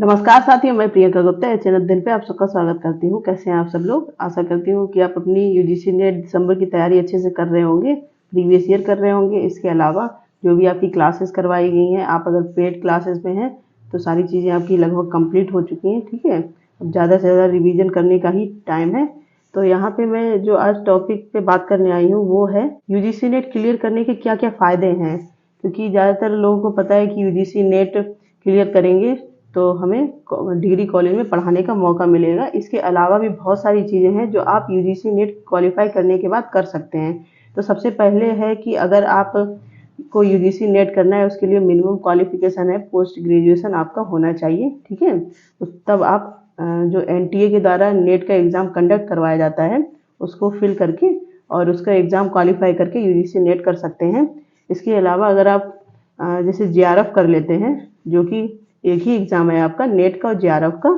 नमस्कार साथियों, मैं प्रियंका गुप्ता एच दिन पे आप सबका स्वागत करती हूँ। कैसे हैं आप सब लोग? आशा करती हूँ कि आप अपनी यूजीसी नेट दिसंबर की तैयारी अच्छे से कर रहे होंगे, प्रीवियस ईयर कर रहे होंगे। इसके अलावा जो भी आपकी क्लासेस करवाई गई हैं, आप अगर पेड क्लासेस में हैं तो सारी चीज़ें आपकी लगभग कंप्लीट हो चुकी हैं। ठीक है, अब ज़्यादा से ज़्यादा रिविजन करने का ही टाइम है। तो यहाँ पे मैं जो आज टॉपिक पे बात करने आई हूँ वो है यूजीसी नेट क्लियर करने के क्या क्या फ़ायदे हैं। क्योंकि ज़्यादातर लोगों को पता है कि यूजीसी नेट क्लियर करेंगे तो हमें डिग्री कॉलेज में पढ़ाने का मौका मिलेगा। इसके अलावा भी बहुत सारी चीज़ें हैं जो आप यूजीसी नेट क्वालिफाई करने के बाद कर सकते हैं। तो सबसे पहले है कि अगर आप को यूजीसी नेट करना है, उसके लिए मिनिमम क्वालिफिकेशन है पोस्ट ग्रेजुएशन आपका होना चाहिए। ठीक है, तब आप जो एनटीए के द्वारा नेट का एग्ज़ाम कंडक्ट करवाया जाता है उसको फिल करके और उसका एग्ज़ाम क्वालिफाई करके यूजीसी नेट कर सकते हैं। इसके अलावा अगर आप जैसे जेआरएफ कर लेते हैं, जो कि एक ही एग्ज़ाम है आपका नेट का और जेआरएफ का।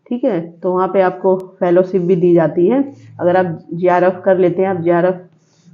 ठीक है, तो वहाँ पे आपको फेलोशिप भी दी जाती है। अगर आप जेआरएफ कर लेते हैं, आप जेआरएफ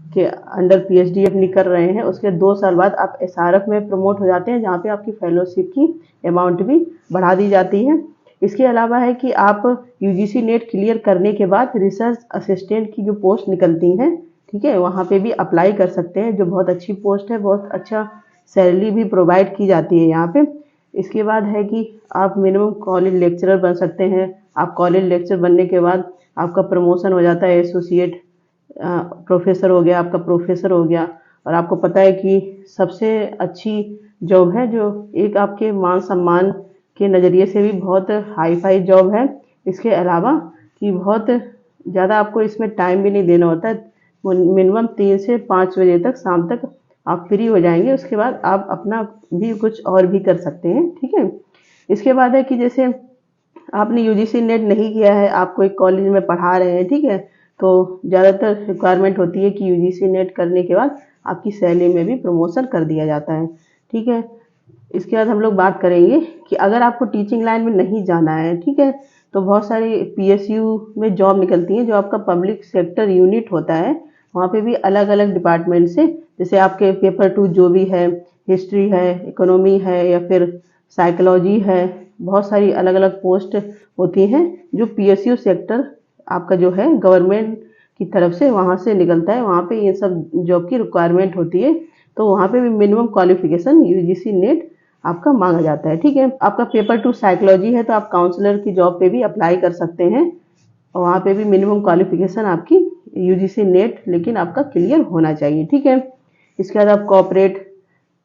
के अंडर पीएचडी अपनी कर रहे हैं, उसके 2 साल बाद आप एसआरएफ में प्रमोट हो जाते हैं, जहाँ पे आपकी फेलोशिप की अमाउंट भी बढ़ा दी जाती है। इसके अलावा है कि आप यूजीसी नेट क्लियर करने के बाद रिसर्च असिस्टेंट की जो पोस्ट निकलती हैं, ठीक है, वहाँ पे भी अप्लाई कर सकते हैं, जो बहुत अच्छी पोस्ट है, बहुत अच्छा सैलरी भी प्रोवाइड की जाती है यहाँ पे। इसके बाद है कि आप मिनिमम कॉलेज लेक्चरर बन सकते हैं। आप कॉलेज लेक्चर बनने के बाद आपका प्रमोशन हो जाता है, एसोसिएट प्रोफेसर हो गया, आपका प्रोफेसर हो गया। और आपको पता है कि सबसे अच्छी जॉब है, जो एक आपके मान सम्मान के नज़रिए से भी बहुत हाई फाई जॉब है। इसके अलावा कि बहुत ज़्यादा आपको इसमें टाइम भी नहीं देना होता है। मिनिमम 3 से 5 बजे तक शाम तक आप फ्री हो जाएंगे। उसके बाद आप अपना भी कुछ और भी कर सकते हैं। ठीक है, इसके बाद है कि जैसे आपने यूजीसी नेट नहीं किया है, आप कोई कॉलेज में पढ़ा रहे हैं, ठीक है, तो ज़्यादातर रिक्वायरमेंट होती है कि यूजीसी नेट करने के बाद आपकी सैलरी में भी प्रमोशन कर दिया जाता है। ठीक है, इसके बाद हम लोग बात करेंगे कि अगर आपको टीचिंग लाइन में नहीं जाना है, ठीक है, तो बहुत सारी पीएसयू में जॉब निकलती है, जो आपका पब्लिक सेक्टर यूनिट होता है। वहाँ पे भी अलग अलग डिपार्टमेंट से, जैसे आपके पेपर 2 जो भी है, हिस्ट्री है, इकोनॉमी है या फिर साइकोलॉजी है, बहुत सारी अलग अलग पोस्ट होती हैं जो पीएसयू सेक्टर आपका जो है गवर्नमेंट की तरफ से वहाँ से निकलता है। वहाँ पे ये सब जॉब की रिक्वायरमेंट होती है, तो वहाँ पे भी मिनिमम क्वालिफिकेशन यूजीसी नेट आपका मांगा जाता है। ठीक है, आपका पेपर 2 साइकोलॉजी है तो आप काउंसलर की जॉब पे भी अप्लाई कर सकते हैं, और वहाँ पे भी मिनिमम क्वालिफिकेशन आपकी यूजीसी नेट लेकिन आपका क्लियर होना चाहिए। ठीक है, इसके बाद आप कॉर्पोरेट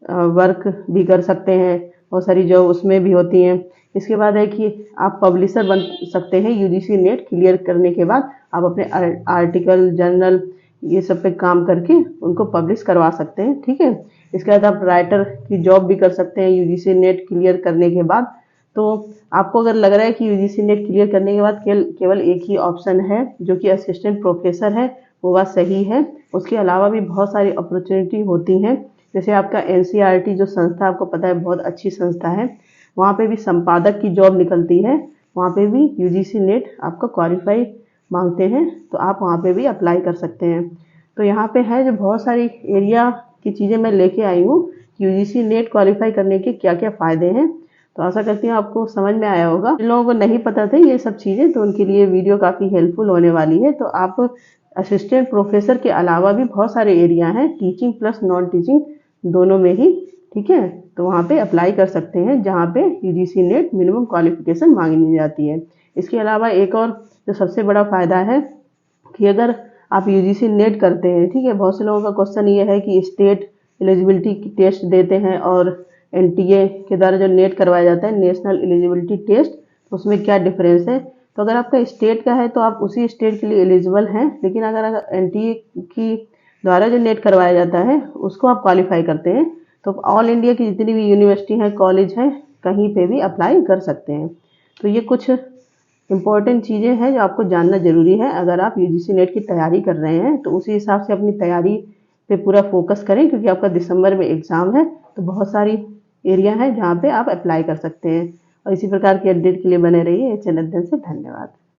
वर्क भी कर सकते हैं, बहुत सारी जॉब उसमें भी होती हैं। इसके बाद है कि आप पब्लिशर बन सकते हैं यूजीसी नेट क्लियर करने के बाद। आप अपने आर्टिकल, जर्नल ये सब पे काम करके उनको पब्लिश करवा सकते हैं। ठीक है, इसके बाद आप राइटर की जॉब भी कर सकते हैं यूजीसी नेट क्लियर करने के बाद। तो आपको अगर लग रहा है कि यूजीसी नेट क्लियर करने के बाद केवल एक ही ऑप्शन है जो कि असिस्टेंट प्रोफेसर है, वो बात सही है। उसके अलावा भी बहुत सारी अपॉर्चुनिटी होती हैं, जैसे आपका एनसीईआरटी जो संस्था आपको पता है बहुत अच्छी संस्था है, वहाँ पे भी संपादक की जॉब निकलती है। वहाँ पे भी यूजीसी नेट आपका क्वालिफाई मांगते हैं, तो आप वहाँ पे भी अप्लाई कर सकते हैं। तो यहाँ पे है जो बहुत सारी एरिया की चीज़ें मैं लेके आई हूँ, यूजीसी नेट क्वालिफाई करने के क्या क्या फ़ायदे हैं। तो आशा करती हूँ आपको समझ में आया होगा। जिन लोगों को नहीं पता थे ये सब चीज़ें, तो उनके लिए वीडियो काफ़ी हेल्पफुल होने वाली है। तो आप असिस्टेंट प्रोफेसर के अलावा भी बहुत सारे एरिया हैं, टीचिंग प्लस नॉन टीचिंग दोनों में ही, ठीक है, तो वहाँ पे अप्लाई कर सकते हैं जहाँ पे यूजीसी नेट मिनिमम क्वालिफिकेशन मांगी जाती है। इसके अलावा एक और जो सबसे बड़ा फ़ायदा है कि अगर आप यूजीसी नेट करते हैं, ठीक है, बहुत से लोगों का क्वेश्चन ये है कि स्टेट एलिजिबिलिटी टेस्ट देते हैं और एनटीए के द्वारा जो नेट करवाया जाता है, नेशनल एलिजिबिलिटी टेस्ट, तो उसमें क्या डिफरेंस है। तो अगर आपका स्टेट का है तो आप उसी स्टेट के लिए एलिजिबल हैं, लेकिन अगर एनटीए की द्वारा जो नेट करवाया जाता है उसको आप क्वालिफाई करते हैं, तो ऑल इंडिया की जितनी भी यूनिवर्सिटी हैं, कॉलेज हैं, कहीं पे भी अप्लाई कर सकते हैं। तो ये कुछ इम्पॉर्टेंट चीज़ें हैं जो आपको जानना ज़रूरी है। अगर आप यूजीसी नेट की तैयारी कर रहे हैं तो उसी हिसाब से अपनी तैयारी पे पूरा फोकस करें, क्योंकि आपका दिसंबर में एग्ज़ाम है। तो बहुत सारी एरिया है जहाँ पे आप अप्लाई कर सकते हैं। और इसी प्रकार की अपडेट के लिए बने रहिए चैनल से। धन्यवाद।